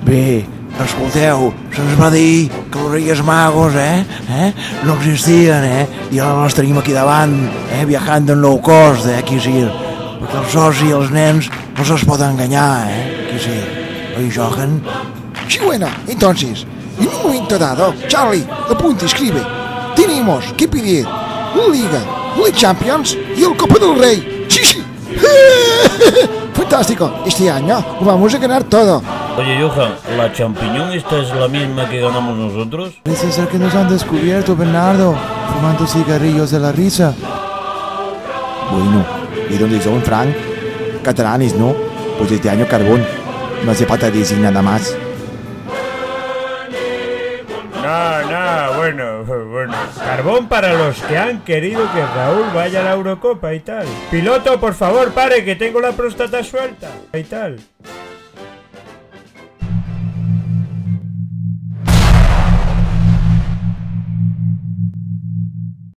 Bé, escolteu, se'ns va dir que els Reyes Magos, no existien, i ara els tenim aquí davant, viajant en low cost, aquí sí, perquè els socis i els nens no se'ls poden enganyar, aquí sí, oi, Johan? Sí, bueno, entonces, en un momento dado, Charlie, apunta y escribe: tenemos que pedir la Liga, la Champions y el Copa del Rey. Sí, sí. Fantástico, este año lo vamos a ganar todo. Oye, Johan, ¿la champiñón esta es la misma que ganamos nosotros? Parece ser que nos han descubierto, Bernardo, fumando cigarrillos de la risa. Bueno, ¿y dónde son, Frank? Catalanes, ¿no? Pues este año carbón. No hace falta decir nada más. No, bueno. Carbón para los que han querido que Raúl vaya a la Eurocopa y tal. Piloto, por favor, pare, que tengo la próstata suelta y tal.